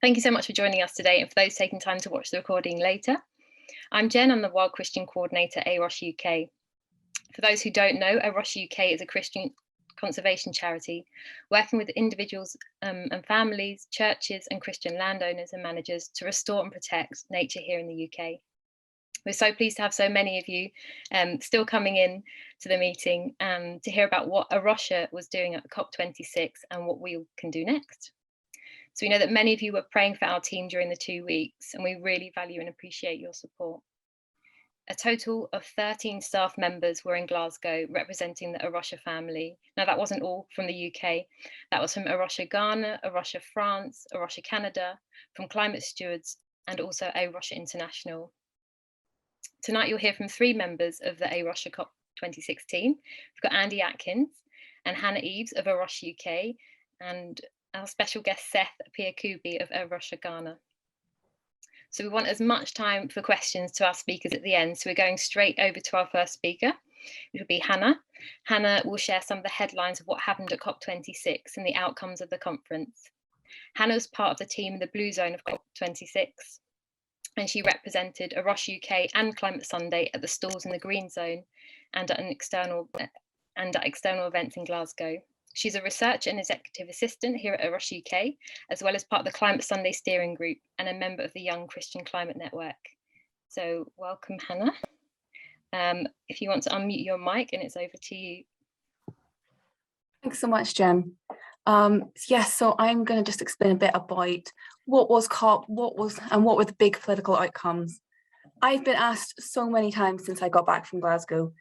Thank you so much for joining us today, and for those taking time to watch the recording later. I'm Jen, I'm the Wild Christian Coordinator at A Rocha UK. For those who don't know, A Rocha UK is a Christian conservation charity working with individuals and families, churches and Christian landowners and managers to restore and protect nature here in the UK. We're so pleased to have so many of you still coming in to the meeting to hear about what A Rocha was doing at COP26 and what we can do next. So we know that many of you were praying for our team during the 2 weeks, and we really value and appreciate your support. A total of 13 staff members were in Glasgow representing the A Rocha family. Now that wasn't all from the UK, that was from A Rocha Ghana, A Rocha France, A Rocha Canada, from Climate Stewards, and also A Rocha International. Tonight you'll hear from 3 members of the A Rocha COP26 team. We've got Andy Atkins and Hannah Eves of A Rocha UK, and our special guest Seth Appiah-Kubi of A Rocha Ghana. So we want as much time for questions to our speakers at the end, so we're going straight over to our first speaker, which will be Hannah. Hannah will share some of the headlines of what happened at COP26 and the outcomes of the conference. Hannah was part of the team in the Blue Zone of COP26, and she represented A Rocha UK and Climate Sunday at the stalls in the Green Zone and at external events in Glasgow. She's a research and executive assistant here at A Rocha UK, as well as part of the Climate Sunday steering group and a member of the Young Christian Climate Network. So welcome, Hannah. If you want to unmute your mic, and it's over to you. Thanks so much, Jen. Yes, so I'm going to just explain a bit about what was COP, what were the big political outcomes. I've been asked so many times since I got back from Glasgow,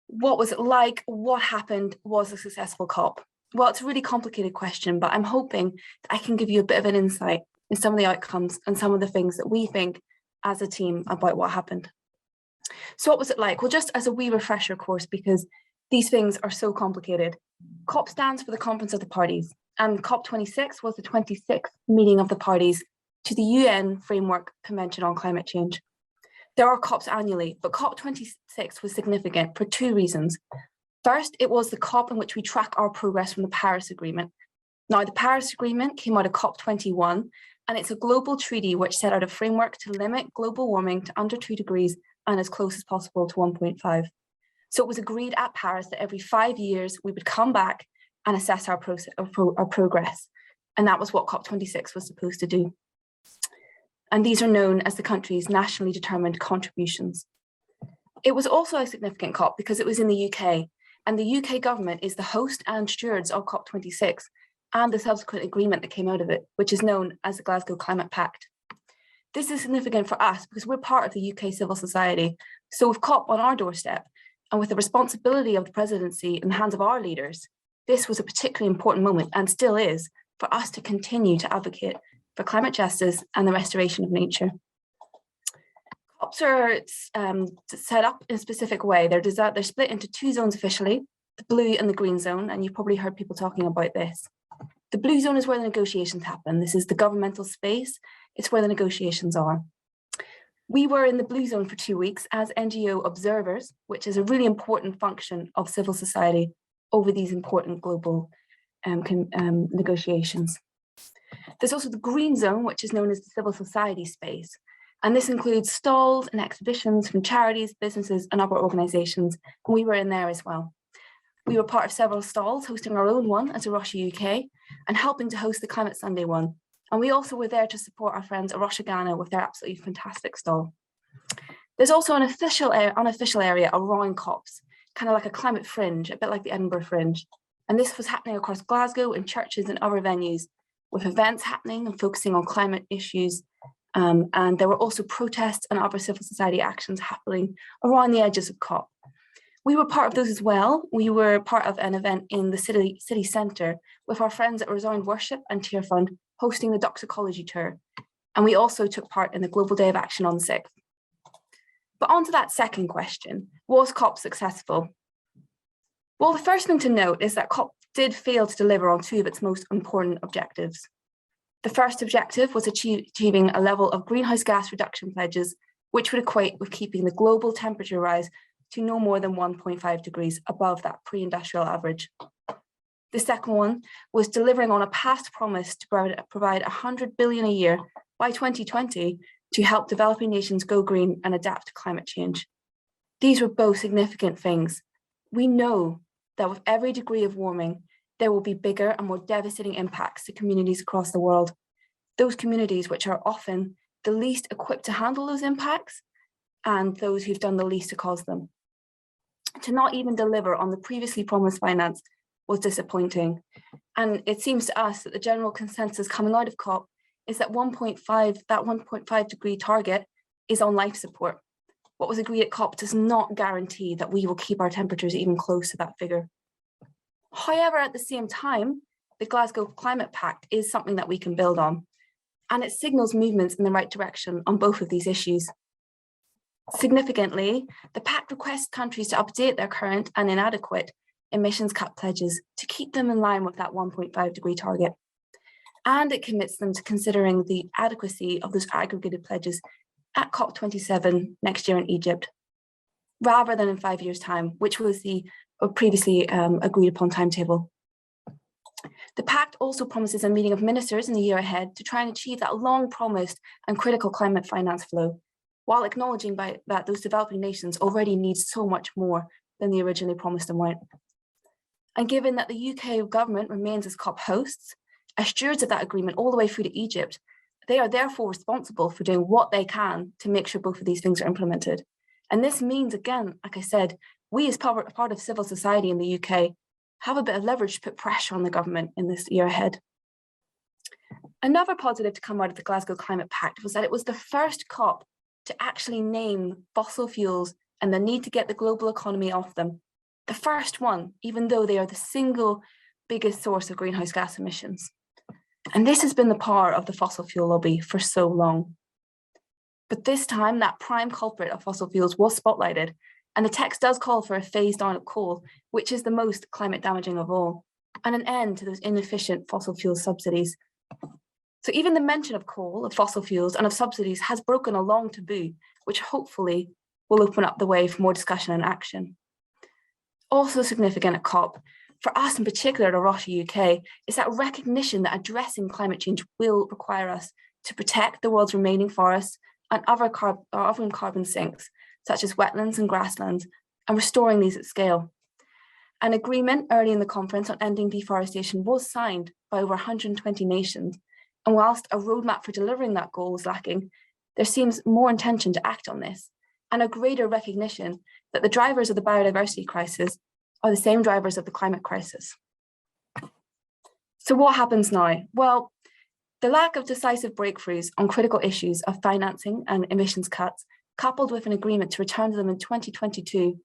what was it like? What happened? Was a successful COP? Well, it's a really complicated question, but I'm hoping that I can give you a bit of an insight in some of the outcomes and some of the things that we think as a team about what happened. So what was it like? Well, just as a wee refresher course, because these things are so complicated. COP stands for the Conference of the Parties, and COP26 was the 26th meeting of the parties to the UN Framework Convention on Climate Change. There are COPs annually, but COP26 was significant for 2 reasons. First, it was the COP in which we track our progress from the Paris Agreement. Now, the Paris Agreement came out of COP21, and it's a global treaty which set out a framework to limit global warming to under 2 degrees and as close as possible to 1.5. So it was agreed at Paris that every 5 years we would come back and assess our progress. And that was what COP26 was supposed to do. And these are known as the country's nationally determined contributions. It was also a significant COP because it was in the UK, and the UK government is the host and stewards of COP26 and the subsequent agreement that came out of it, which is known as the Glasgow Climate Pact. This is significant for us because we're part of the UK civil society. So with COP on our doorstep, and with the responsibility of the presidency in the hands of our leaders, this was a particularly important moment, and still is, for us to continue to advocate for climate justice and the restoration of nature. COPs are set up in a specific way. They're split into 2 zones officially, the blue and the green zone, and you've probably heard people talking about this. The blue zone is where the negotiations happen. This is the governmental space. It's where the negotiations are. We were in the blue zone for 2 weeks as NGO observers, which is a really important function of civil society over these important global negotiations. There's also the green zone, which is known as the civil society space. And this includes stalls and exhibitions from charities, businesses, and other organizations. And we were in there as well. We were part of several stalls, hosting our own one as A Rocha UK and helping to host the Climate Sunday one. And we also were there to support our friends A Rocha Ghana with their absolutely fantastic stall. There's also an unofficial area around COPs, kind of like a climate fringe, a bit like the Edinburgh Fringe. And this was happening across Glasgow in churches and other venues, with events happening and focusing on climate issues. And there were also protests and other civil society actions happening around the edges of COP. We were part of those as well. We were part of an event in the city centre with our friends at Resound Worship and Tear Fund hosting the Doxicology Tour. And we also took part in the Global Day of Action on the 6th. But on to that second question, was COP successful? Well, the first thing to note is that COP did fail to deliver on 2 of its most important objectives. The first objective was achieving a level of greenhouse gas reduction pledges, which would equate with keeping the global temperature rise to no more than 1.5 degrees above that pre-industrial average. The second one was delivering on a past promise to provide 100 billion a year by 2020 to help developing nations go green and adapt to climate change. These were both significant things. We know that with every degree of warming, there will be bigger and more devastating impacts to communities across the world. Those communities which are often the least equipped to handle those impacts and those who've done the least to cause them. To not even deliver on the previously promised finance was disappointing. And it seems to us that the general consensus coming out of COP is that 1.5 degree target is on life support. What was agreed at COP does not guarantee that we will keep our temperatures even close to that figure. However, at the same time, the Glasgow Climate Pact is something that we can build on, and it signals movements in the right direction on both of these issues. Significantly, the Pact requests countries to update their current and inadequate emissions cut pledges to keep them in line with that 1.5 degree target. And it commits them to considering the adequacy of those aggregated pledges at COP27 next year in Egypt, rather than in 5 years' time, which was the previously agreed upon timetable. The Pact also promises a meeting of ministers in the year ahead to try and achieve that long-promised and critical climate finance flow, while acknowledging that those developing nations already need so much more than the originally promised amount. And given that the UK government remains as COP hosts, as stewards of that agreement all the way through to Egypt, they are therefore responsible for doing what they can to make sure both of these things are implemented. And this means, again, like I said, we as part of civil society in the UK have a bit of leverage to put pressure on the government in this year ahead. Another positive to come out of the Glasgow Climate Pact was that it was the first COP to actually name fossil fuels and the need to get the global economy off them. The first one, even though they are the single biggest source of greenhouse gas emissions. And this has been the power of the fossil fuel lobby for so long. But this time, that prime culprit of fossil fuels was spotlighted, and the text does call for a phase down of coal, which is the most climate damaging of all, and an end to those inefficient fossil fuel subsidies. So even the mention of coal, of fossil fuels, and of subsidies has broken a long taboo, which hopefully will open up the way for more discussion and action. Also significant at COP, for us in particular at A Rocha UK, is that recognition that addressing climate change will require us to protect the world's remaining forests and other carbon sinks, such as wetlands and grasslands, and restoring these at scale. An agreement early in the conference on ending deforestation was signed by over 120 nations, and whilst a roadmap for delivering that goal was lacking, there seems more intention to act on this, and a greater recognition that the drivers of the biodiversity crisis are the same drivers of the climate crisis. So what happens now? Well, the lack of decisive breakthroughs on critical issues of financing and emissions cuts, coupled with an agreement to return to them in 2022,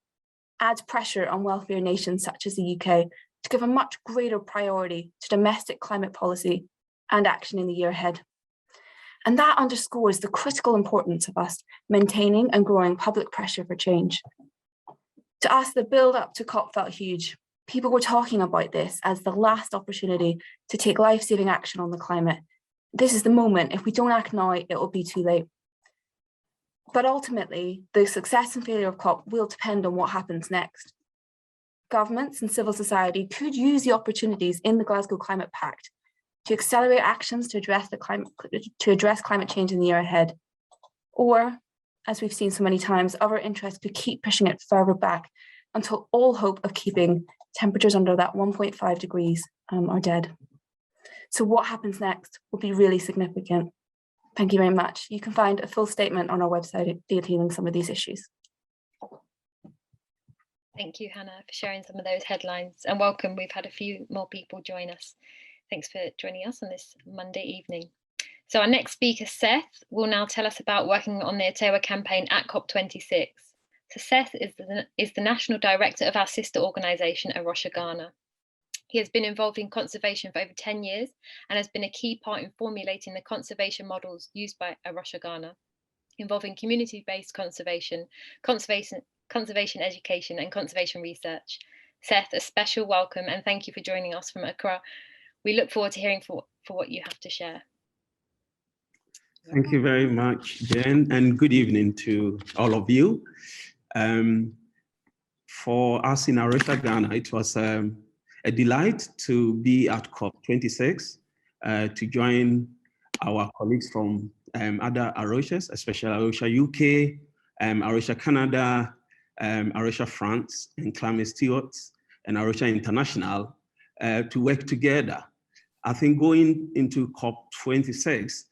adds pressure on wealthier nations such as the UK to give a much greater priority to domestic climate policy and action in the year ahead. And that underscores the critical importance of us maintaining and growing public pressure for change. To us, the build up to COP felt huge. People were talking about this as the last opportunity to take life-saving action on the climate. This is the moment. If we don't act now, it will be too late. But ultimately, the success and failure of COP will depend on what happens next. Governments and civil society could use the opportunities in the Glasgow Climate Pact to accelerate actions to address climate change in the year ahead. Or, as we've seen so many times, other interests could keep pushing it further back until all hope of keeping temperatures under that 1.5 degrees are dead. So what happens next will be really significant. Thank you very much. You can find a full statement on our website detailing some of these issues. Thank you, Hannah, for sharing some of those headlines, and welcome. We've had a few more people join us. Thanks for joining us on this Monday evening. So our next speaker, Seth, will now tell us about working on the Atewa campaign at COP26. So Seth is the National Director of our sister organisation, A Rocha Ghana. He has been involved in conservation for over 10 years and has been a key part in formulating the conservation models used by A Rocha Ghana, involving community-based conservation education and conservation research. Seth, a special welcome and thank you for joining us from Accra. We look forward to hearing for what you have to share. Thank you very much, Jen, and good evening to all of you. For us in A Rocha Ghana, it was a a delight to be at COP26 to join our colleagues from other A Rochas, especially A Rocha UK, A Rocha Canada, A Rocha France, and Climate Stewards, and A Rocha International to work together. I think going into COP26,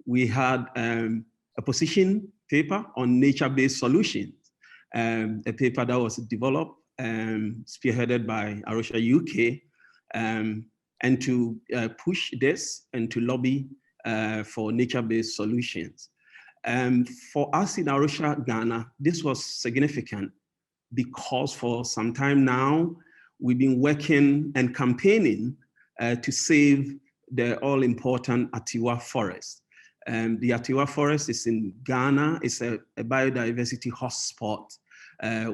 we had a position paper on nature-based solutions, a paper that was developed, spearheaded by A Rocha UK, and to push this and to lobby for nature-based solutions. For us in A Rocha Ghana, this was significant because for some time now, we've been working and campaigning to save the all-important Atewa Forest. The Atewa Forest is in Ghana. It's a biodiversity hotspot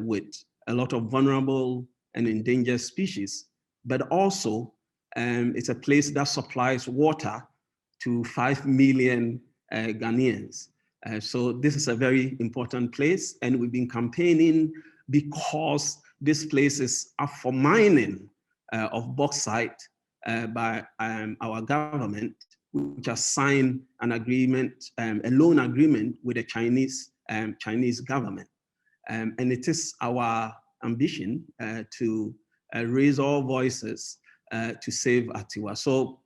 with a lot of vulnerable and endangered species, but also it's a place that supplies water to 5 million Ghanaians. So this is a very important place, and we've been campaigning because this place is up for mining of bauxite by our government, which has signed an agreement, a loan agreement with the Chinese government. And it is our ambition to raise all voices to save Atewa. So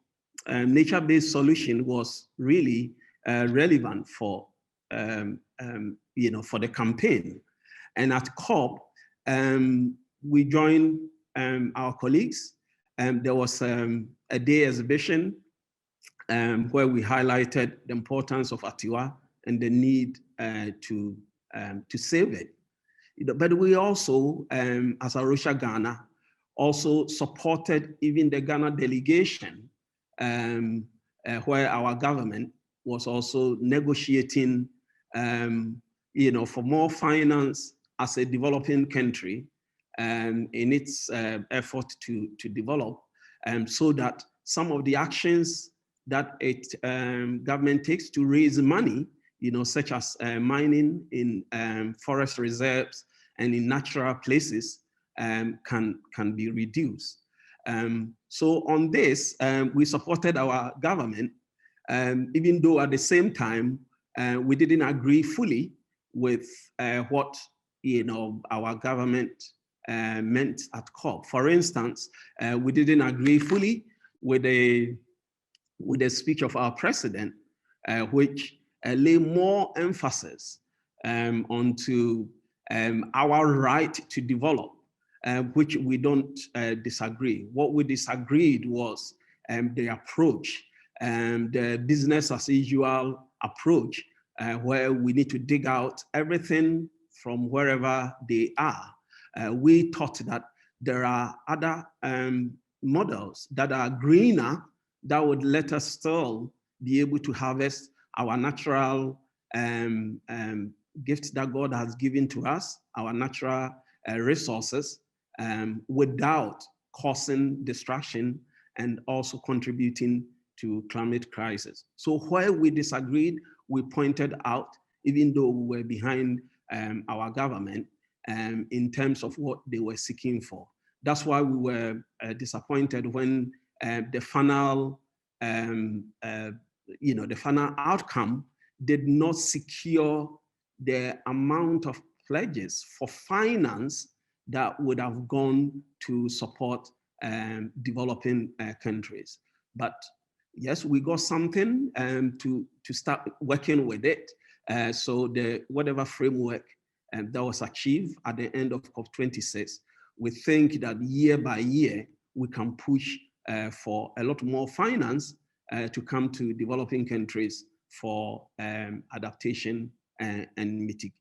nature-based solution was really relevant for, for the campaign. And at COP, we joined our colleagues. There was a day exhibition where we highlighted the importance of Atewa and the need to save it. But we also, as A Rocha Ghana, also supported even the Ghana delegation, where our government was also negotiating, for more finance as a developing country in its effort to develop, so that some of the actions that government takes to raise money, such as mining in forest reserves and in natural places, can be reduced. So on this, we supported our government, even though at the same time, we didn't agree fully with what our government meant at COP. For instance, we didn't agree fully with the speech of our president, which lay more emphasis onto our right to develop, which we don't disagree. What we disagreed was the approach, the business as usual approach, where we need to dig out everything from wherever they are. We thought that there are other models that are greener that would let us still be able to harvest our natural gifts that God has given to us, our natural resources, without causing distraction and also contributing to climate crisis. So where we disagreed, we pointed out, even though we were behind our government in terms of what they were seeking for. That's why we were disappointed when the final outcome did not secure the amount of pledges for finance that would have gone to support developing countries. But yes, we got something to start working with it. So whatever framework that was achieved at the end of COP26, we think that year by year, we can push for a lot more finance to come to developing countries for adaptation and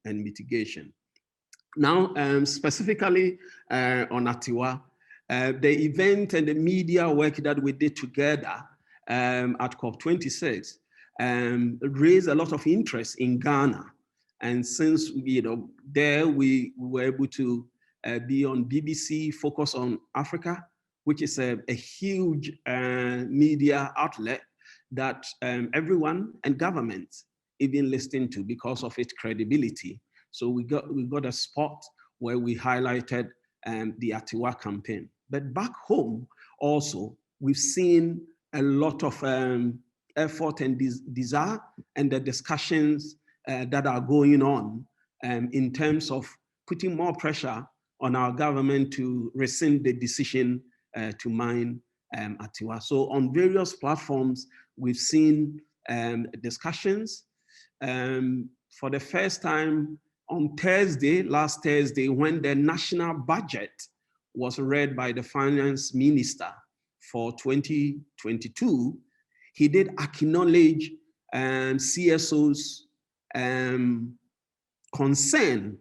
mitigation. Now, specifically on Atewa, the event and the media work that we did together at COP26 raised a lot of interest in Ghana. And since there we were able to be on BBC Focus on Africa, which is a huge media outlet that everyone and governments even listen to because of its credibility. So we got a spot where we highlighted the Atewa campaign. But back home also, we've seen a lot of effort and desire and the discussions that are going on in terms of putting more pressure on our government to rescind the decision to mine Atewa. So on various platforms, we've seen discussions. For the first time on Thursday, last Thursday, when the national budget was read by the finance minister for 2022, he did acknowledge CSO's concern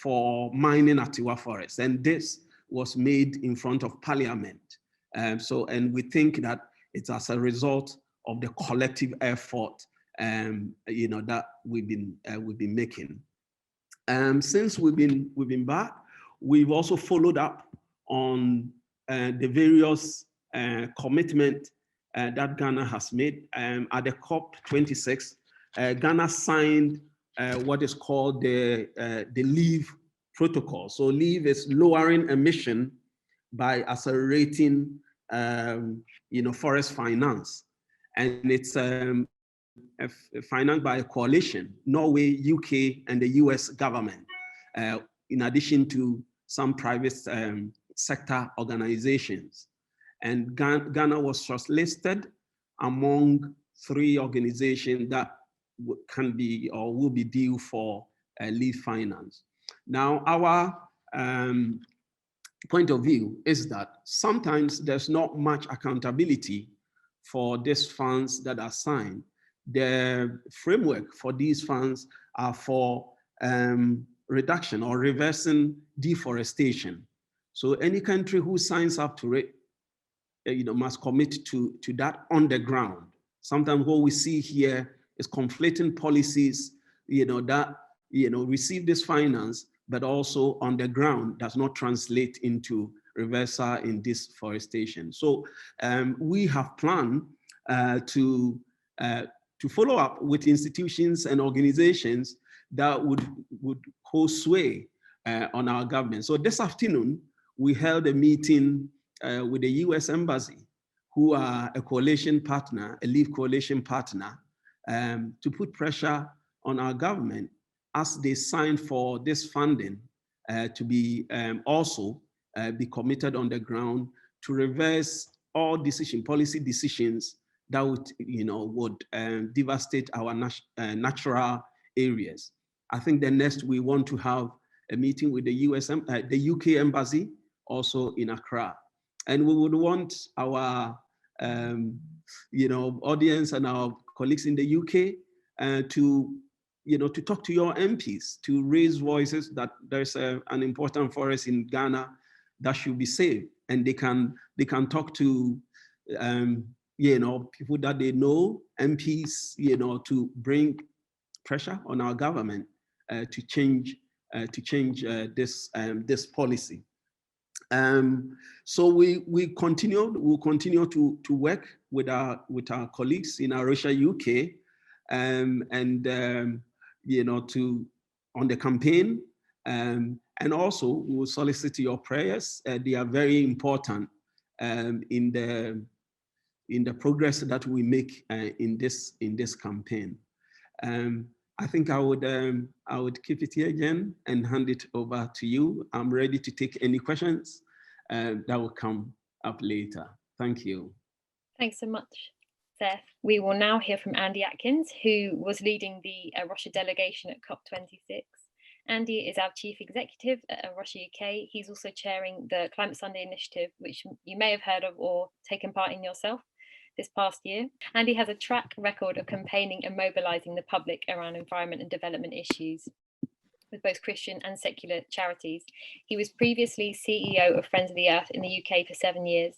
for mining Atewa Forest. And this was made in front of Parliament. And we think that it's as a result of the collective effort that we've been making. Since we've been back, we've also followed up on the various commitment that Ghana has made. At the COP26, Ghana signed what is called the LEAVE protocol. So LEAVE is lowering emission by accelerating forest finance. And it's financed by a coalition, Norway, UK, and the US government, in addition to some private sector organizations. And Ghana was shortlisted among 3 organizations that can be or will be due for LEAVE finance. Now, our point of view is that sometimes there's not much accountability for these funds that are signed. The framework for these funds are for reduction or reversing deforestation. So any country who signs up to it, must commit to that on the ground. Sometimes what we see here is conflicting policies, that receive this finance, but also on the ground does not translate into reversal in deforestation. So we have planned to follow up with institutions and organizations that would hold sway on our government. So this afternoon, we held a meeting with the US Embassy, who are a coalition partner, a LEAVE coalition partner, to put pressure on our government as they sign for this funding to be also be committed on the ground to reverse all policy decisions that would devastate our natural areas. I think the next we want to have a meeting with the the UK Embassy also in Accra. And we would want our audience and our colleagues in the UK to talk to your MPs, to raise voices that there's an important forest in Ghana that should be saved, and they can talk to people that they know, MPs, to bring pressure on our government to change this policy. So we'll continue to work with our colleagues in A Rocha UK, on the campaign, and also we will solicit your prayers. They are very important in the progress that we make in this campaign. I think I would keep it here again and hand it over to you. I'm ready to take any questions that will come up later. Thank you. Thanks so much, Seth. We will now hear from Andy Atkins, who was leading the A Rocha delegation at COP26. Andy is our Chief Executive at A Rocha UK. He's also chairing the Climate Sunday initiative, which you may have heard of or taken part in yourself this past year. Andy has a track record of campaigning and mobilising the public around environment and development issues with both Christian and secular charities. He was previously CEO of Friends of the Earth in the UK for 7 years,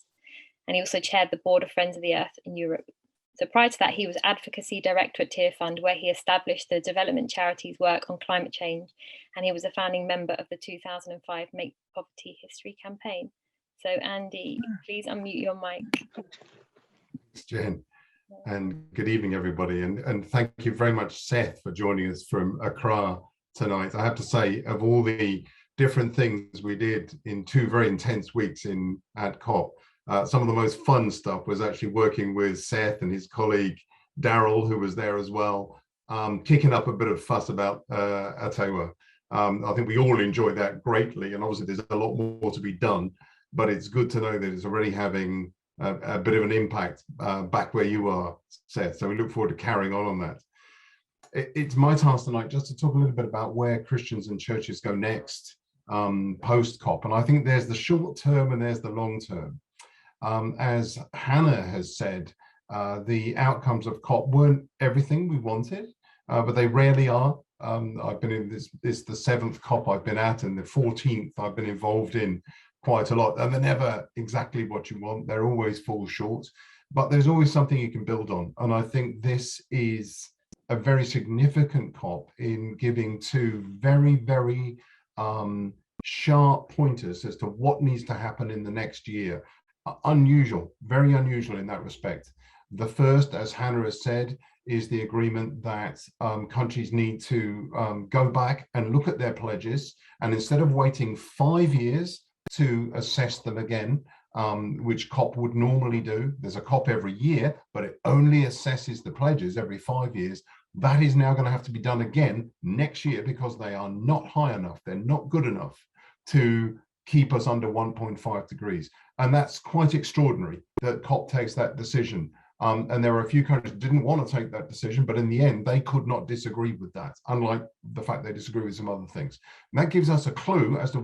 and he also chaired the board of Friends of the Earth in Europe. So prior to that, he was Advocacy Director at Tear Fund, where he established the development charity's work on climate change, and he was a founding member of the 2005 Make Poverty History campaign. So Andy, please unmute your mic. Thanks, Jen, and good evening, everybody. And thank you very much, Seth, for joining us from Accra tonight. I have to say, of all the different things we did in 2 very intense weeks at COP. Some of the most fun stuff was actually working with Seth and his colleague Daryl, who was there as well, kicking up a bit of fuss about Atewa. I think we all enjoyed that greatly, and obviously there's a lot more to be done, but it's good to know that it's already having a bit of an impact back where you are, Seth. So we look forward to carrying on that. It's my task tonight just to talk a little bit about where Christians and churches go next post-COP. And I think there's the short term and there's the long term. As Hannah has said, the outcomes of COP weren't everything we wanted, but they rarely are. I've been in this is the 7th COP I've been at, and the 14th I've been involved in quite a lot, and they're never exactly what you want. They're always fall short, but there's always something you can build on. And I think this is a very significant COP in giving 2 very, very sharp pointers as to what needs to happen in the next year. Unusual, very unusual in that respect. The first, as Hannah has said, is the agreement that countries need to go back and look at their pledges, and instead of waiting 5 years to assess them again, which COP would normally do, there's a COP every year, but it only assesses the pledges every 5 years. That is now going to have to be done again next year because they are not high enough, they're not good enough to keep us under 1.5 degrees. And that's quite extraordinary that COP takes that decision. And there are a few countries that didn't want to take that decision, but in the end, they could not disagree with that, unlike the fact they disagree with some other things. And that gives us a clue as to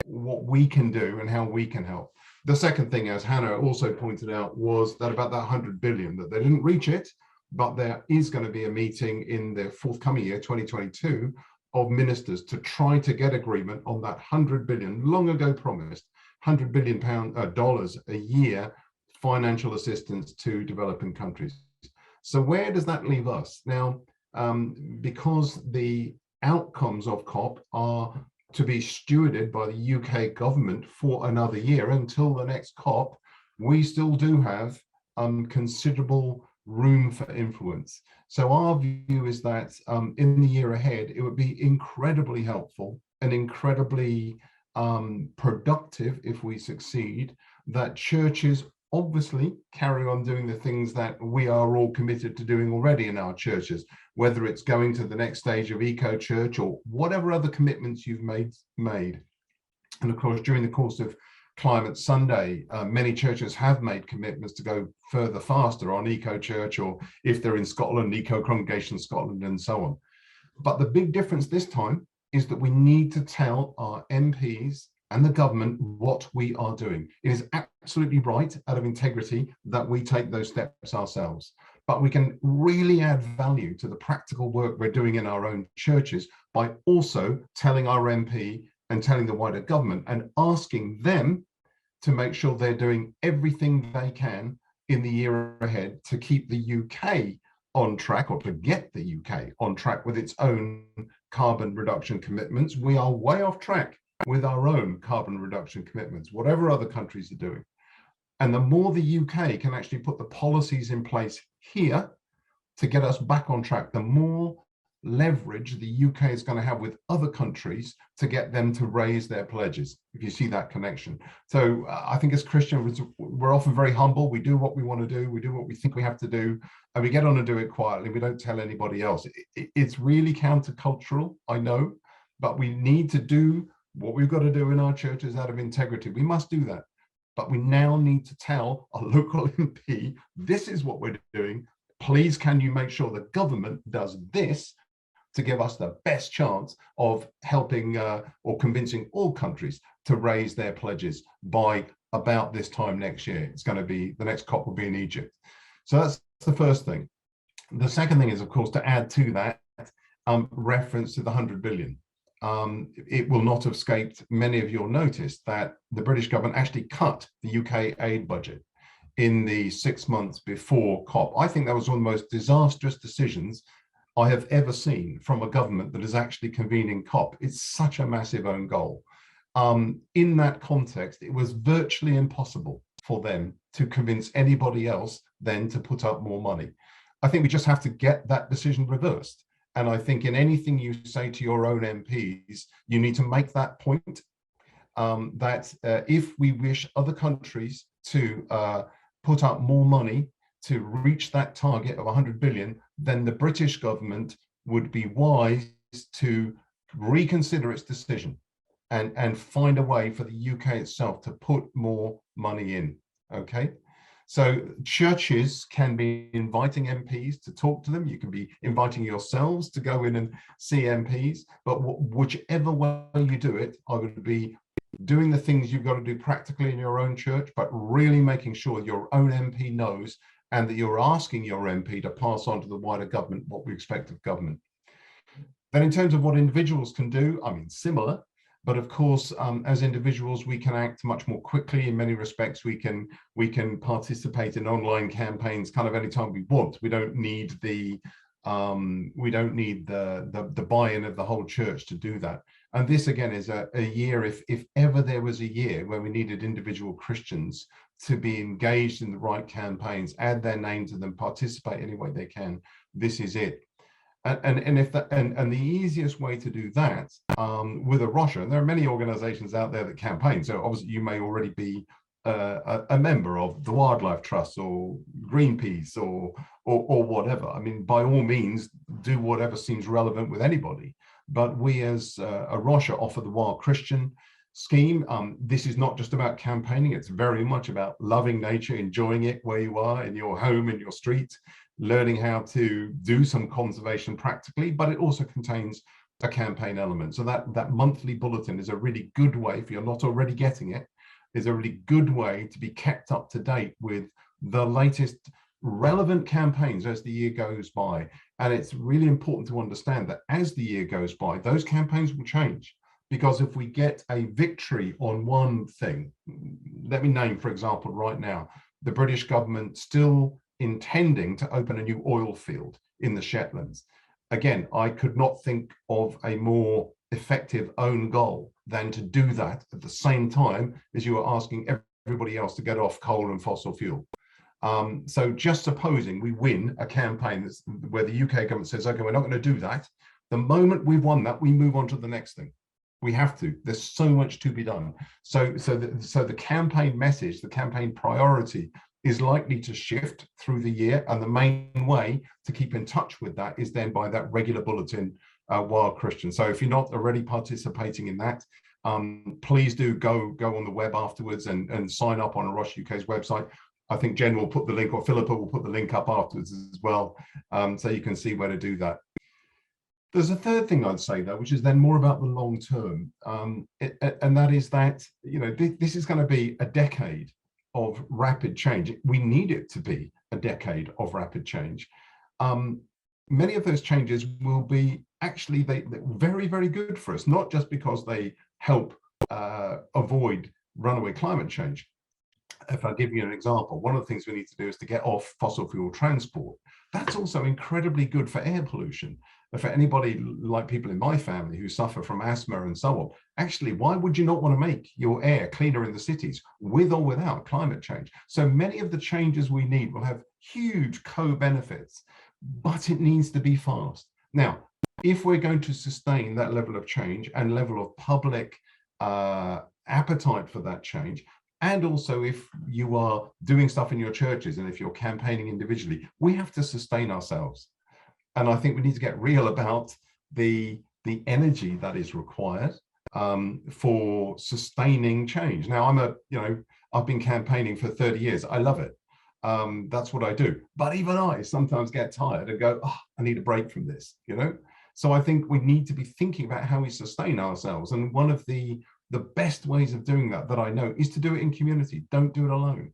what we can do and how we can help. The second thing, as Hannah also pointed out, was that about that 100 billion, that they didn't reach it, but there is going to be a meeting in the forthcoming year, 2022, of ministers to try to get agreement on that 100 billion, long ago promised, $100 billion a year financial assistance to developing countries. So where does that leave us? Now, because the outcomes of COP are to be stewarded by the UK government for another year until the next COP, we still do have considerable room for influence. So our view is that in the year ahead, it would be incredibly helpful and incredibly productive if we succeed, that churches obviously carry on doing the things that we are all committed to doing already in our churches, whether it's going to the next stage of eco church or whatever other commitments you've made. And of course, during the course of Climate Sunday, many churches have made commitments to go further faster on eco church, or if they're in Scotland, eco congregation Scotland, and so on. But the big difference this time is that we need to tell our MPs and the government what we are doing. It is absolutely right, out of integrity, that we take those steps ourselves. But we can really add value to the practical work we're doing in our own churches by also telling our MP and telling the wider government and asking them to make sure they're doing everything they can in the year ahead to keep the UK on track, or to get the UK on track with its own carbon reduction commitments. We are way off track with our own carbon reduction commitments, whatever other countries are doing. And the more the UK can actually put the policies in place here to get us back on track, the more leverage the UK is going to have with other countries to get them to raise their pledges, if you see that connection. So I think as Christians, we're often very humble. We do what we want to do. We do what we think we have to do, and we get on and do it quietly. We don't tell anybody else. It's really countercultural, I know, but we need to do what we've got to do in our churches out of integrity. We must do that. But we now need to tell our local MP, this is what we're doing. Please, can you make sure the government does this to give us the best chance of helping or convincing all countries to raise their pledges by about this time next year. It's going to be, the next COP will be in Egypt. So that's the first thing. The second thing is, of course, to add to that reference to the 100 billion. It will not have escaped many of your notice that the British government actually cut the UK aid budget in the 6 months before COP. I think that was one of the most disastrous decisions I have ever seen from a government that is actually convening COP. It's such a massive own goal. In that context, it was virtually impossible for them to convince anybody else then to put up more money. I think we just have to get that decision reversed. And I think in anything you say to your own MPs, you need to make that point, that if we wish other countries to put up more money to reach that target of 100 billion, then the British government would be wise to reconsider its decision and find a way for the UK itself to put more money in. Okay, so churches can be inviting MPs to talk to them. You can be inviting yourselves to go in and see MPs, but whichever way you do it, I would be doing the things you've got to do practically in your own church, but really making sure your own MP knows and that you're asking your MP to pass on to the wider government what we expect of government. Then in terms of what individuals can do, I mean, similar, but of course, as individuals, we can act much more quickly. In many respects, we can participate in online campaigns kind of anytime we want. We don't need the buy-in of the whole church to do that. And this again is a year, if ever there was a year where we needed individual Christians to be engaged in the right campaigns, add their name to them, participate any way they can, this is it. And the easiest way to do that with A Rocha, and there are many organizations out there that campaign, so obviously you may already be a member of the Wildlife Trust or Greenpeace or whatever. I mean, by all means, do whatever seems relevant with anybody. But we as A Rocha offer the Wild Christian scheme. This is not just about campaigning, it's very much about loving nature, enjoying it where you are, in your home, in your street, learning how to do some conservation practically, but it also contains a campaign element. So that monthly bulletin is a really good way, if you're not already getting it, is a really good way to be kept up to date with the latest relevant campaigns as the year goes by. And it's really important to understand that as the year goes by, those campaigns will change. Because if we get a victory on one thing, let me name, for example, right now, the British government still intending to open a new oil field in the Shetlands. Again, I could not think of a more effective own goal than to do that at the same time as you are asking everybody else to get off coal and fossil fuel. So just supposing we win a campaign where the UK government says, okay, we're not going to do that. The moment we've won that, we move on to the next thing. We have to. There's so much to be done. So the campaign message, the campaign priority is likely to shift through the year, and the main way to keep in touch with that is then by that regular bulletin, Wild Christian. So if you're not already participating in that, please do go on the web afterwards and sign up on A Rocha UK's website. I think Jen will put the link, or Philippa will put the link up afterwards as well, so you can see where to do that. There's a third thing I'd say though, which is then more about the long term, and that is that, you know, this is going to be a decade of rapid change. We need it to be a decade of rapid change. Many of those changes will be actually they're very, very good for us, not just because they help avoid runaway climate change. If I give you an example, one of the things we need to do is to get off fossil fuel transport. That's also incredibly good for air pollution. For anybody like people in my family who suffer from asthma and so on, actually, why would you not want to make your air cleaner in the cities with or without climate change? So many of the changes we need will have huge co-benefits, but it needs to be fast. Now, if we're going to sustain that level of change and level of public appetite for that change, and also if you are doing stuff in your churches and if you're campaigning individually, we have to sustain ourselves. And I think we need to get real about the energy that is required for sustaining change. Now, I've been campaigning for 30 years. I love it. That's what I do. But even I sometimes get tired and go, oh, I need a break from this, you know? So I think we need to be thinking about how we sustain ourselves. And one of the best ways of doing that I know is to do it in community. Don't do it alone.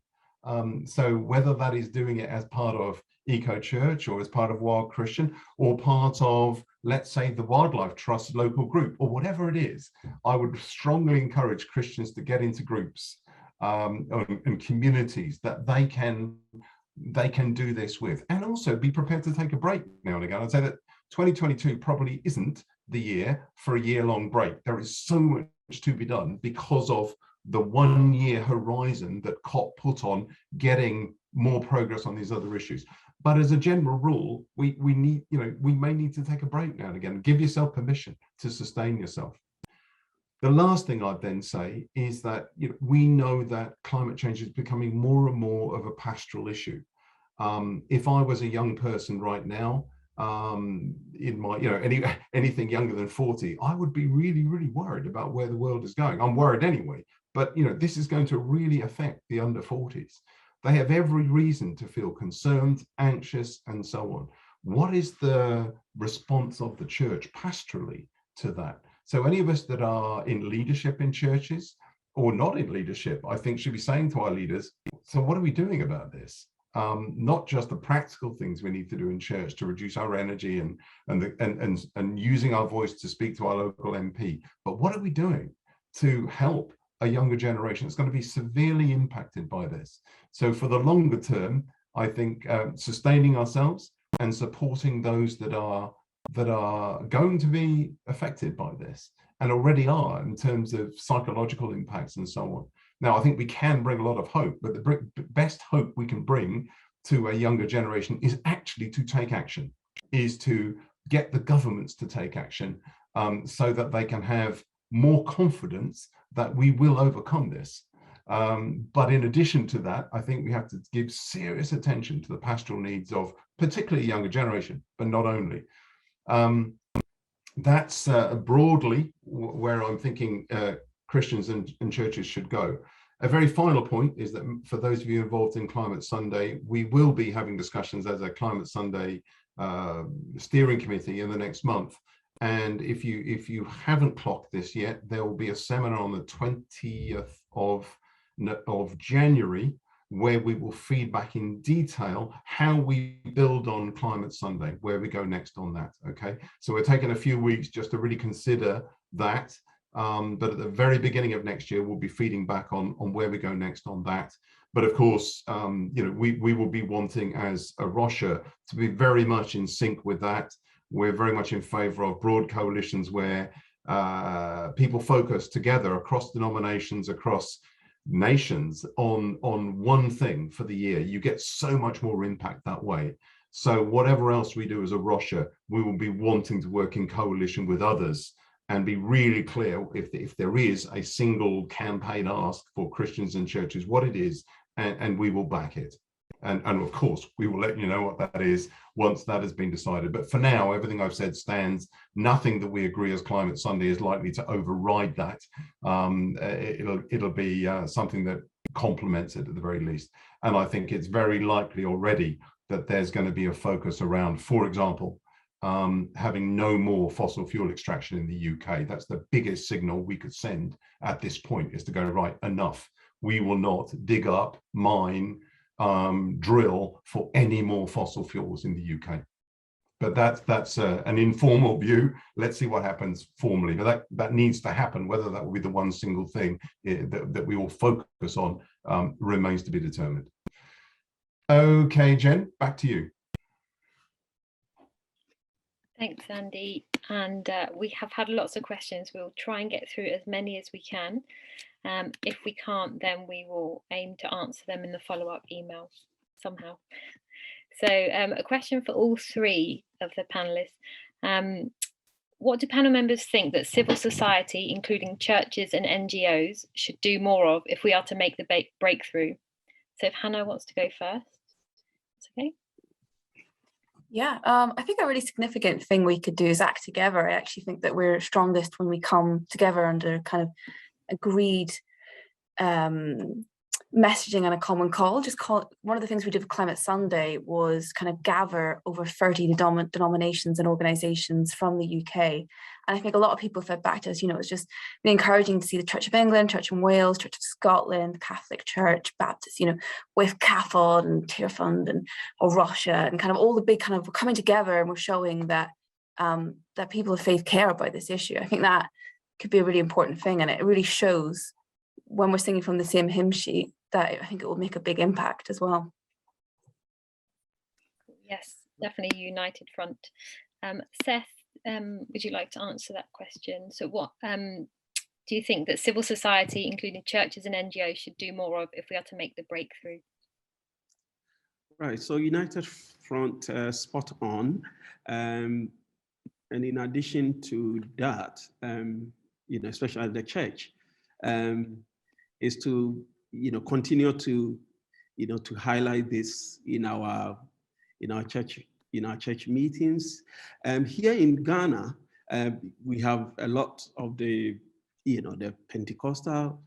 So whether that is doing it as part of Eco Church or as part of Wild Christian or part of, let's say, the Wildlife Trust local group or whatever it is, I would strongly encourage Christians to get into groups and communities that they can do this with, and also be prepared to take a break now and again. I'd say that 2022 probably isn't the year for a year-long break. There is so much to be done because of the 1 year horizon that COP put on getting more progress on these other issues. But as a general rule, we need, we may need to take a break now and again. Give yourself permission to sustain yourself. The last thing I'd then say is that we know that climate change is becoming more and more of a pastoral issue. If I was a young person right now, in my, anything younger than 40, I would be really, really worried about where the world is going. I'm worried anyway, but this is going to really affect the under 40s. They have every reason to feel concerned, anxious, and so on. What is the response of the church pastorally to that? So any of us that are in leadership in churches or not in leadership, I think should be saying to our leaders, so what are we doing about this? Not just the practical things we need to do in church to reduce our energy and using our voice to speak to our local MP, but what are we doing to help a younger generation that's going to be severely impacted by this? So for the longer term, I think sustaining ourselves and supporting those that are going to be affected by this and already are in terms of psychological impacts and so on. Now, I think we can bring a lot of hope, but the best hope we can bring to a younger generation is actually to take action, is to get the governments to take action so that they can have more confidence that we will overcome this. But in addition to that, I think we have to give serious attention to the pastoral needs of particularly younger generation, but not only. That's broadly where I'm thinking Christians and churches should go. A very final point is that for those of you involved in Climate Sunday, we will be having discussions as a Climate Sunday steering committee in the next month. And if you haven't clocked this yet, there will be a seminar on the 20th of January where we will feed back in detail how we build on Climate Sunday, where we go next on that, okay? So we're taking a few weeks just to really consider that, but at the very beginning of next year, we'll be feeding back on where we go next on that. But of course, we will be wanting as a Rocha to be very much in sync with that. We're very much in favor of broad coalitions where people focus together across denominations, across nations on one thing for the year. You get so much more impact that way. So whatever else we do as a Rocha, we will be wanting to work in coalition with others and be really clear if there is a single campaign ask for Christians and churches, what it is, and we will back it. And of course, we will let you know what that is once that has been decided. But for now, everything I've said stands. Nothing that we agree as Climate Sunday is likely to override that. It'll be something that complements it at the very least. And I think it's very likely already that there's going to be a focus around, for example, having no more fossil fuel extraction in the UK. That's the biggest signal we could send at this point, is to go, right, enough. We will not dig up, mine, drill for any more fossil fuels in the UK. But that's an informal view. Let's see what happens formally. But that needs to happen. Whether that will be the one single thing that we all focus on remains to be determined. Okay, Jen, back to you. Thanks, Andy. And we have had lots of questions. We'll try and get through as many as we can. If we can't, then we will aim to answer them in the follow-up email somehow. So a question for all three of the panelists. What do panel members think that civil society, including churches and NGOs, should do more of if we are to make the breakthrough? So if Hannah wants to go first, it's okay. Yeah, I think a really significant thing we could do is act together. I actually think that we're strongest when we come together under kind of agreed messaging and a common call. One of the things we did with Climate Sunday was kind of gather over 30 denominations and organisations from the UK. And I think a lot of people fed back to us, it's just really encouraging to see the Church of England, Church in Wales, Church of Scotland, Catholic Church, Baptist, with CAFOD and Tear Fund and A Rocha, and kind of all the big kind of coming together, and we're showing that that people of faith care about this issue. I think that could be a really important thing, and it really shows when we're singing from the same hymn sheet that I think it will make a big impact as well. Yes, definitely united front. Seth, would you like to answer that question? So what do you think that civil society, including churches and NGOs, should do more of if we are to make the breakthrough? Right, so United Front, spot on. And in addition to that, especially the church, is to, continue to, to highlight this in our church meetings. Here in Ghana, we have a lot of the Pentecostal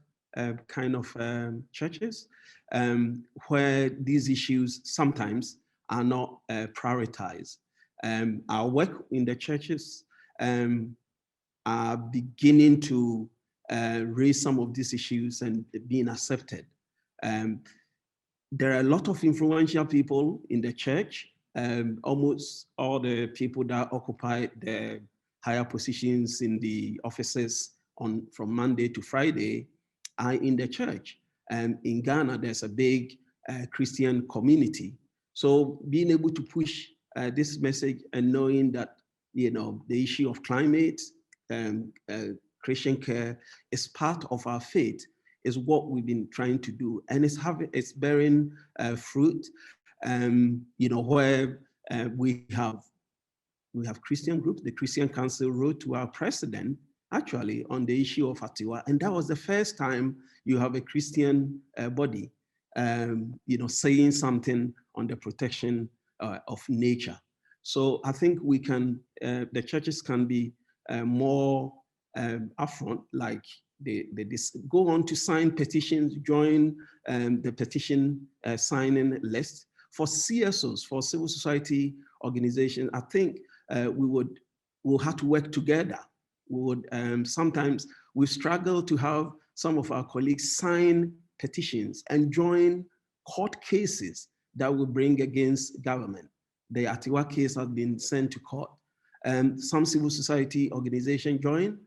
kind of churches, where these issues sometimes are not prioritized. Our work in the churches are beginning to raise some of these issues and being accepted. There are a lot of influential people in the church. Almost all the people that occupy the higher positions in the offices from Monday to Friday are in the church. In Ghana, there's a big Christian community. So being able to push this message and knowing that, the issue of climate and Christian care is part of our faith is what we've been trying to do. And it's bearing fruit, where we have Christian groups. The Christian Council wrote to our president actually on the issue of Atewa, and that was the first time you have a Christian body, saying something on the protection of nature. So I think we can, the churches can be more upfront, like they go on to sign petitions, join the petition signing list. For CSOs, for civil society organizations, I think we'll have to work together. We would sometimes we struggle to have some of our colleagues sign petitions and join court cases that will bring against government. The Atewa case has been sent to court. Some civil society organizations joined,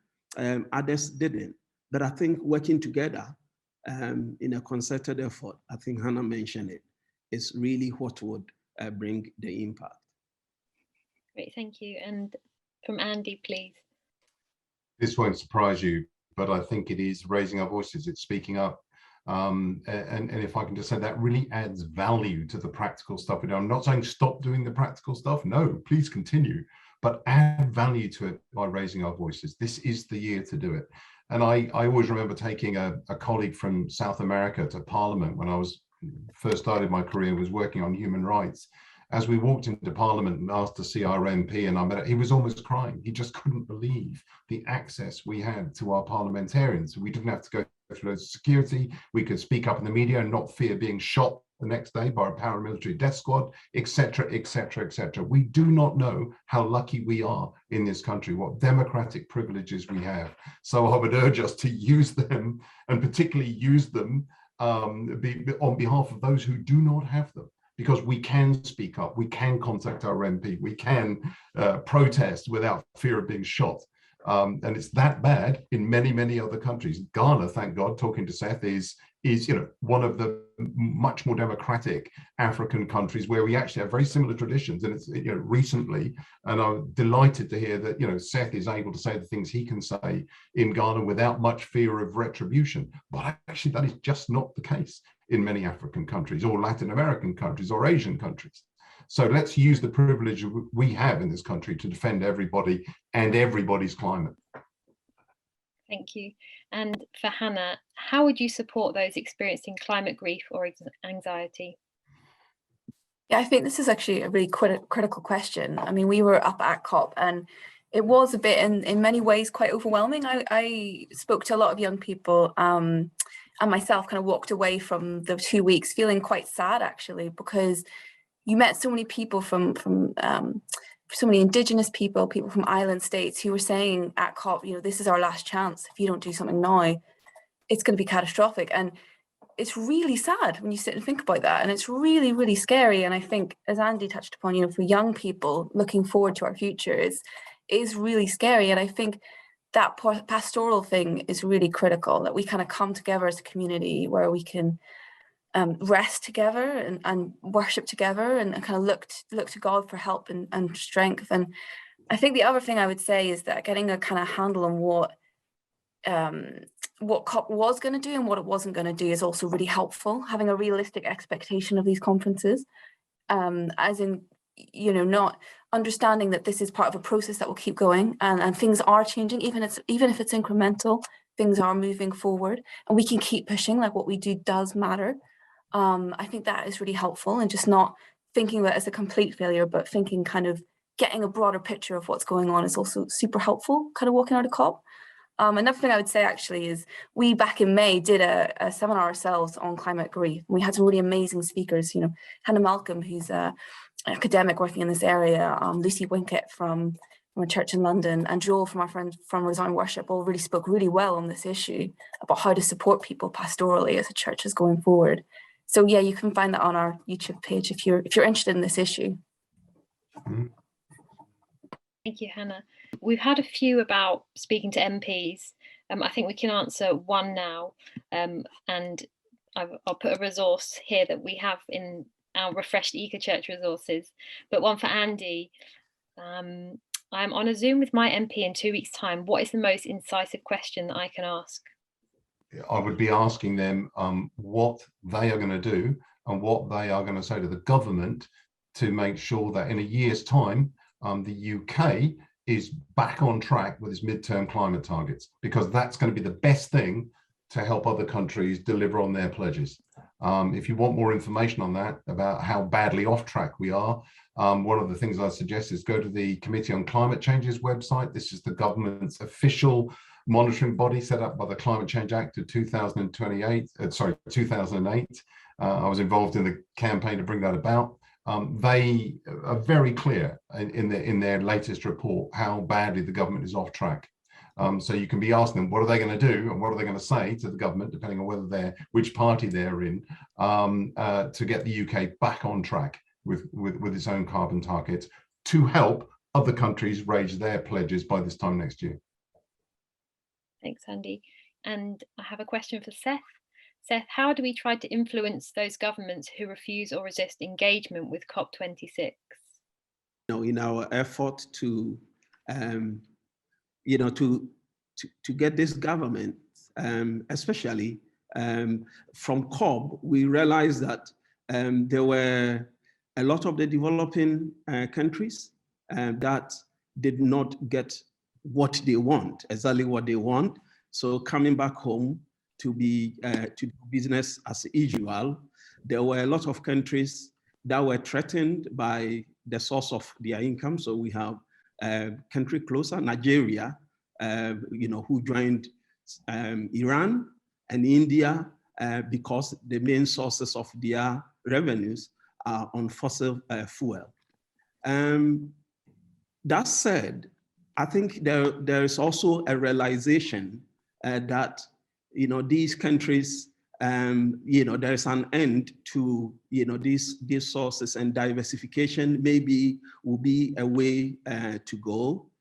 others didn't. But I think working together in a concerted effort, I think Hannah mentioned it, is really what would bring the impact. Great, thank you. And from Andy, please. This won't surprise you, but I think it is raising our voices, it's speaking up. And if I can just say, that really adds value to the practical stuff. I'm not saying stop doing the practical stuff. No, please continue, but add value to it by raising our voices. This is the year to do it. And I always remember taking a colleague from South America to Parliament when I first started my career, was working on human rights. As we walked into Parliament and asked to see our MP, and I met, he was almost crying. He just couldn't believe the access we had to our parliamentarians. We didn't have to go through security. We could speak up in the media and not fear being shot the next day by a paramilitary death squad, etc., etc., etc. We do not know how lucky we are in this country, what democratic privileges we have. So I would urge us to use them, and particularly use them on behalf of those who do not have them. Because we can speak up, we can contact our MP, we can protest without fear of being shot. And it's that bad in many, many other countries. Ghana, thank God, talking to Seth, is one of the much more democratic African countries where we actually have very similar traditions. And it's recently, and I'm delighted to hear that Seth is able to say the things he can say in Ghana without much fear of retribution. But actually, that is just not the case in many African countries or Latin American countries or Asian countries. So let's use the privilege we have in this country to defend everybody and everybody's climate. Thank you. And for Hannah, how would you support those experiencing climate grief or anxiety? Yeah, I think this is actually a really critical question. I mean, we were up at COP and it was a bit, in many ways, quite overwhelming. I spoke to a lot of young people and myself kind of walked away from the 2 weeks feeling quite sad, actually, because you met so many people from so many indigenous people from island states who were saying at COP, this is our last chance. If you don't do something now, it's going to be catastrophic. And it's really sad when you sit and think about that. And it's really, really scary. And I think, as Andy touched upon, for young people looking forward to our future is really scary. And I think that pastoral thing is really critical, that we kind of come together as a community where we can rest together and worship together and kind of look to God for help and strength. And I think the other thing I would say is that getting a kind of handle on what COP was going to do and what it wasn't going to do is also really helpful. Having a realistic expectation of these conferences as in, you know, not understanding that this is part of a process that will keep going, and things are changing, even if it's incremental, things are moving forward, and we can keep pushing, like what we do does matter. I think that is really helpful, and just not thinking about it as a complete failure, but thinking kind of getting a broader picture of what's going on is also super helpful, kind of walking out of COP. Another thing I would say actually is we back in May did a seminar ourselves on climate grief. We had some really amazing speakers, you know, Hannah Malcolm, who's an academic working in this area, Lucy Winkett from a church in London, and Joel from our friend from Resign Worship all really spoke really well on this issue about how to support people pastorally as a church is going forward. So yeah, you can find that on our YouTube page if you're interested in this issue. Thank you, Hannah. We've had a few about speaking to MPs. I think we can answer one now, and I'll put a resource here that we have in our refreshed EcoChurch resources, but one for Andy. I'm on a Zoom with my MP in 2 weeks' time. What is the most incisive question that I can ask? I would be asking them what they are going to do and what they are going to say to the government to make sure that in a year's time, the UK is back on track with its midterm climate targets, because that's going to be the best thing to help other countries deliver on their pledges. If you want more information on that, about how badly off track we are, one of the things I suggest is go to the Committee on Climate Change's website. This is the government's official monitoring body set up by the Climate Change Act of 2008. I was involved in the campaign to bring that about. They are very clear in their latest report how badly the government is off track. So you can be asking them, what are they going to do and what are they going to say to the government, depending on which party they're in, to get the UK back on track with its own carbon targets, to help other countries raise their pledges by this time next year. Thanks, Andy. And I have a question for Seth. Seth, how do we try to influence those governments who refuse or resist engagement with COP26? In our effort to, to get this government, especially from COP, we realized that there were a lot of the developing countries that did not get what they want, exactly what they want. So coming back home to do business as usual, there were a lot of countries that were threatened by the source of their income. So we have a country closer, Nigeria, who joined Iran and India because the main sources of their revenues are on fossil fuel. That said, I think there is also a realization that these countries, there is an end to these sources, and diversification maybe will be a way to go.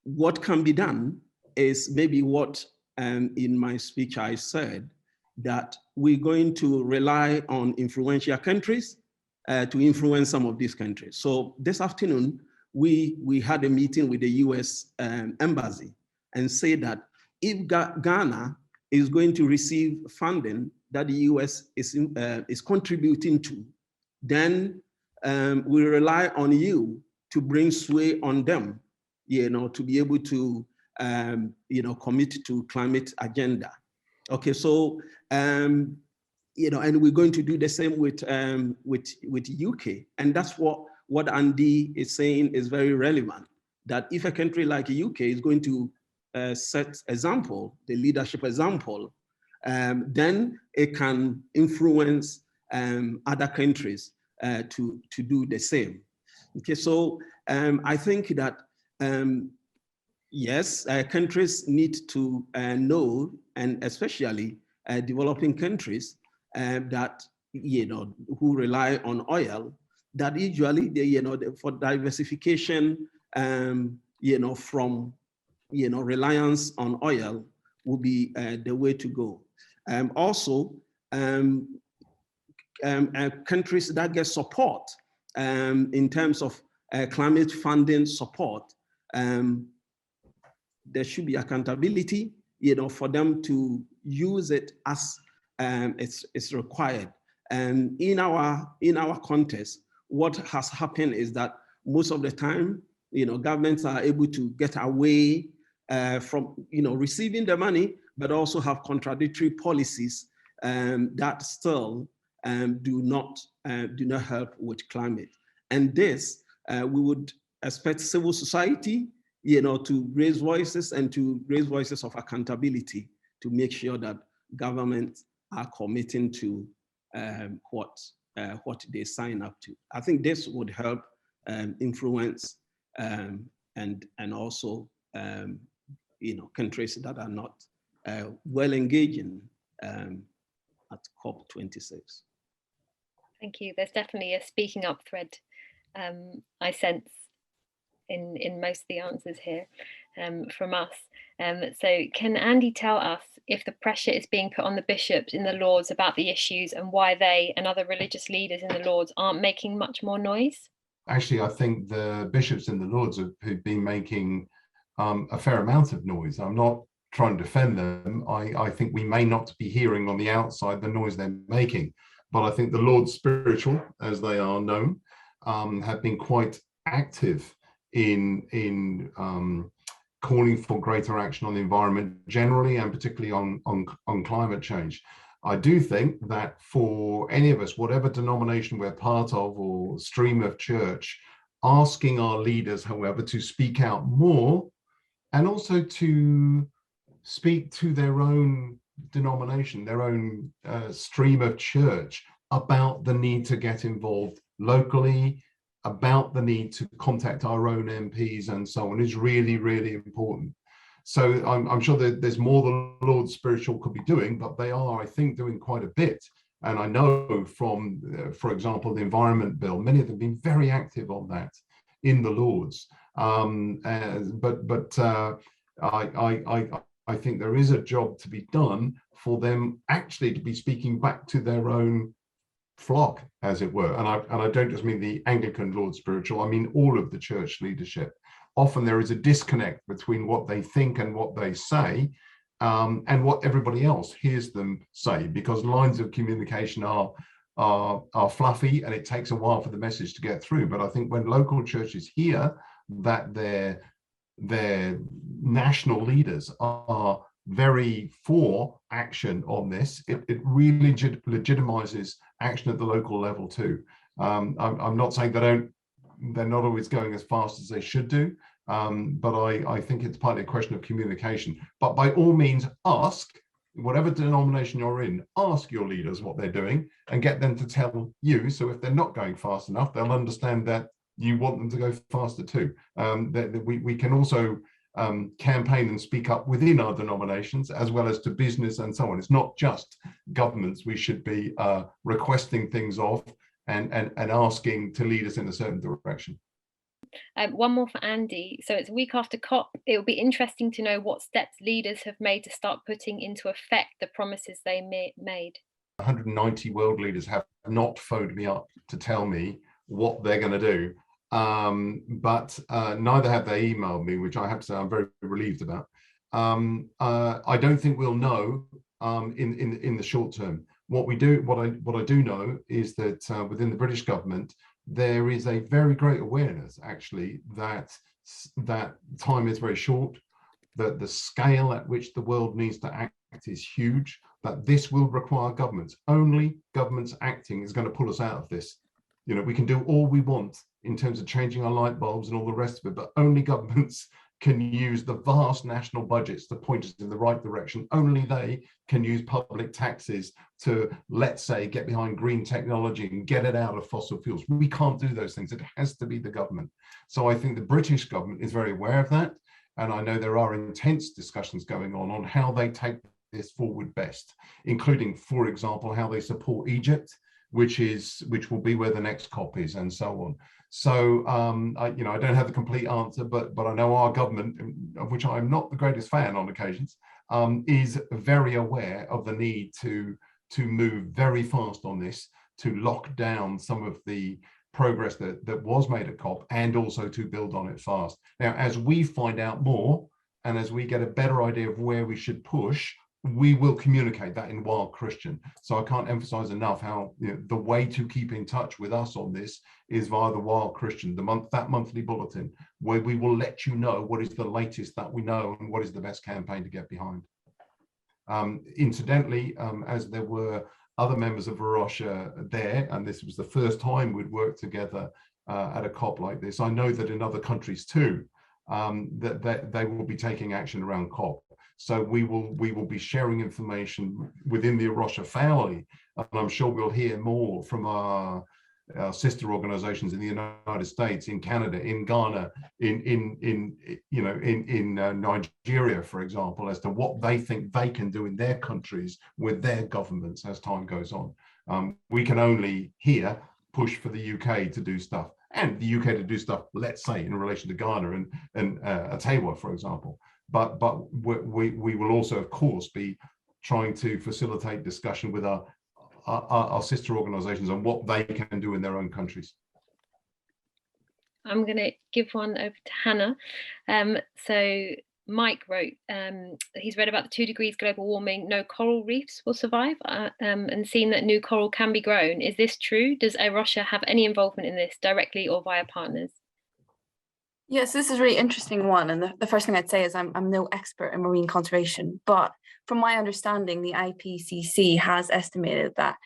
What can be done is maybe what in my speech I said, that we're going to rely on influential countries to influence some of these countries. So this afternoon, we had a meeting with the US embassy and say that if Ghana is going to receive funding that the US is contributing to, then we rely on you to bring sway on them, to be able to, commit to climate agenda. Okay, so, and we're going to do the same with UK. And that's what Andy is saying is very relevant, that if a country like UK is going to set example, the leadership example, then it can influence other countries to do the same. Okay, so I think that yes, countries need to know, and especially developing countries that who rely on oil, that usually they for diversification from reliance on oil will be the way to go. Also, countries that get support in terms of climate funding support, there should be accountability, for them to use it as it's required. And in our context, what has happened is that most of the time, governments are able to get away from, receiving the money, but also have contradictory policies that still do not help with climate. And this, we would expect civil society, to raise voices and to raise voices of accountability to make sure that governments are committing to what they sign up to. I think this would help influence and also countries that are not well engaging at COP26. Thank you. There's definitely a speaking up thread I sense in most of the answers here from us. So can Andy tell us if the pressure is being put on the bishops in the Lords about the issues and why they and other religious leaders in the Lords aren't making much more noise? Actually, I think the bishops in the Lords have been making a fair amount of noise. I'm not trying to defend them. I think we may not be hearing on the outside the noise they're making, but I think the Lords Spiritual, as they are known, have been quite active in calling for greater action on the environment generally, and particularly on climate change. I do think that for any of us, whatever denomination we're part of or stream of church, asking our leaders, however, to speak out more and also to speak to their own denomination, their own stream of church about the need to get involved locally, about the need to contact our own MPs and so on is really, really important. So I'm sure that there's more the Lord Spiritual could be doing, but they are, I think, doing quite a bit. And I know from, for example, the Environment Bill, many of them have been very active on that in the Lords. I think there is a job to be done for them actually to be speaking back to their own flock, as it were. And I don't just mean the Anglican Lord Spiritual, I mean all of the church leadership. Often there is a disconnect between what they think and what they say, and what everybody else hears them say, because lines of communication are fluffy and it takes a while for the message to get through. But I think when local churches hear that their national leaders are very for action on this, it really legitimizes action at the local level too. I'm not saying they're not always going as fast as they should do, but I think it's partly a question of communication. But by all means, ask, whatever denomination you're in, ask your leaders what they're doing and get them to tell you. So if they're not going fast enough, they'll understand that you want them to go faster too. We can also campaign and speak up within our denominations as well as to business and so on. It's not just governments we should be requesting things of and asking to lead us in a certain direction. One more for Andy. So it's a week after COP. It will be interesting to know what steps leaders have made to start putting into effect the promises they made. 190 world leaders have not phoned me up to tell me what they're going to do. But neither have they emailed me, which I have to say I'm very relieved about. I don't think we'll know in the short term. What I do know is that within the British government, there is a very great awareness, actually, that time is very short, that the scale at which the world needs to act is huge, that this will require governments. Only governments acting is going to pull us out of this. We can do all we want in terms of changing our light bulbs and all the rest of it, but only governments can use the vast national budgets to point us in the right direction. Only they can use public taxes to, let's say, get behind green technology and get it out of fossil fuels. We can't do those things. It has to be the government. So I think the British government is very aware of that. And I know there are intense discussions going on how they take this forward best, including, for example, how they support Egypt, which will be where the next COP is, and so on. So I don't have the complete answer, but I know our government, of which I'm not the greatest fan on occasions, is very aware of the need to move very fast on this, to lock down some of the progress that was made at COP, and also to build on it fast. Now, as we find out more, and as we get a better idea of where we should push, we will communicate that in Wild Christian. So I can't emphasize enough how, you know, the way to keep in touch with us on this is via the Wild Christian, that monthly bulletin, where we will let you know what is the latest that we know and what is the best campaign to get behind. Incidentally, as there were other members of A Rocha there, and this was the first time we'd worked together at a COP like this, I know that in other countries too, that they will be taking action around COP. So we will be sharing information within the A Rocha family, and I'm sure we'll hear more from our sister organizations in the United States, in Canada, in Ghana, in Nigeria, for example, as to what they think they can do in their countries with their governments as time goes on. We can only here push for the UK to do stuff, and the UK to do stuff, let's say, in relation to Ghana and Atewa, for example. But we will also, of course, be trying to facilitate discussion with our sister organizations on what they can do in their own countries. I'm going to give one over to Hannah. So Mike wrote, he's read about the 2 degrees global warming, no coral reefs will survive, and seen that new coral can be grown. Is this true? Does A Rocha have any involvement in this, directly or via partners? Yes, this is a really interesting one. And the first thing I'd say is I'm no expert in marine conservation, but from my understanding, the IPCC has estimated that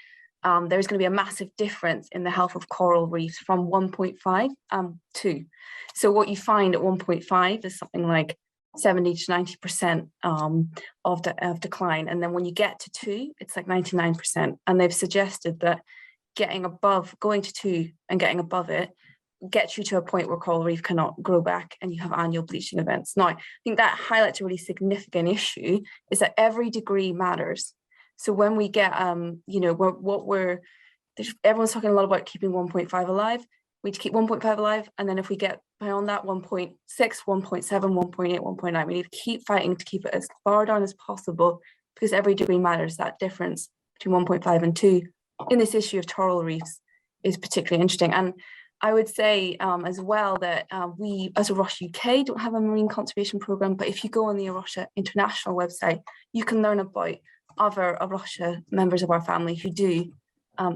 there's going to be a massive difference in the health of coral reefs from 1.5 to. So what you find at 1.5 is something like 70 to 90% of decline. And then when you get to 2, it's like 99%. And they've suggested that going to 2 and getting above it gets you to a point where coral reef cannot grow back and you have annual bleaching events. Now, I think that highlights a really significant issue, is that every degree matters. So when we get, everyone's talking a lot about keeping 1.5 alive. We need to keep 1.5 alive. And then if we get beyond that, 1.6, 1.7, 1.8, 1.9, we need to keep fighting to keep it as far down as possible, because every degree matters. That difference between 1.5 and 2 in this issue of coral reefs is particularly interesting. And I would say as well that we, as A Rocha UK, don't have a marine conservation programme, but if you go on the A Rocha International website, you can learn about other A Rocha members of our family who do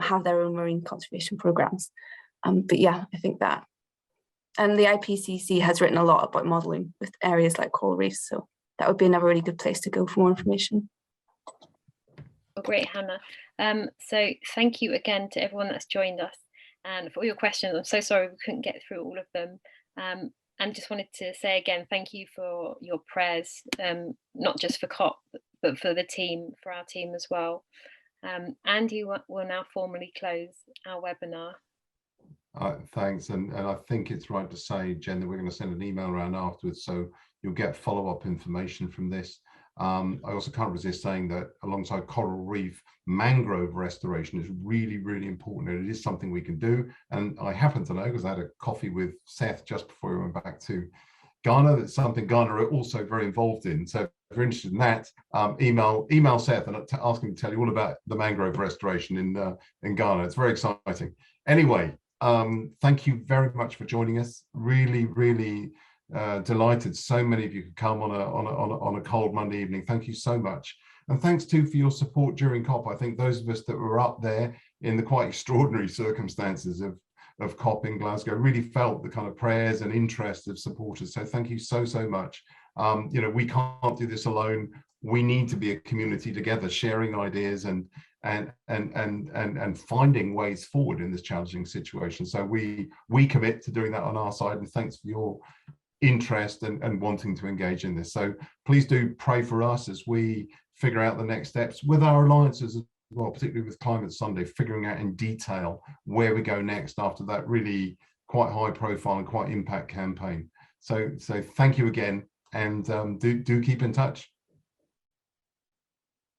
have their own marine conservation programmes. But yeah, I think that. And the IPCC has written a lot about modelling with areas like coral reefs, so that would be another really good place to go for more information. Oh, great, Hannah. So thank you again to everyone that's joined us and for all your questions. I'm so sorry we couldn't get through all of them. And just wanted to say again, thank you for your prayers, not just for COP, but for the team, for our team as well. Andy will now formally close our webinar. Thanks, and I think it's right to say, Jen, that we're going to send an email around afterwards, so you'll get follow-up information from this. I also can't resist saying that alongside coral reef, mangrove restoration is really, really important, and it is something we can do. And I happen to know, because I had a coffee with Seth just before we went back to Ghana, that's something Ghana are also very involved in. So if you're interested in that, email Seth and ask him to tell you all about the mangrove restoration in Ghana. It's very exciting. Anyway, thank you very much for joining us. Really, really delighted so many of you could come on a cold Monday evening. Thank you so much. And thanks too for your support during COP. I think those of us that were up there in the quite extraordinary circumstances of COP in Glasgow really felt the kind of prayers and interest of supporters. So thank you so much. We can't do this alone. We need to be a community together, sharing ideas and finding ways forward in this challenging situation. So we commit to doing that on our side, and thanks for your interest and wanting to engage in this. So please do pray for us as we figure out the next steps with our alliances as well, particularly with Climate Sunday, figuring out in detail where we go next after that really quite high profile and quite impact campaign. So thank you again, and do keep in touch.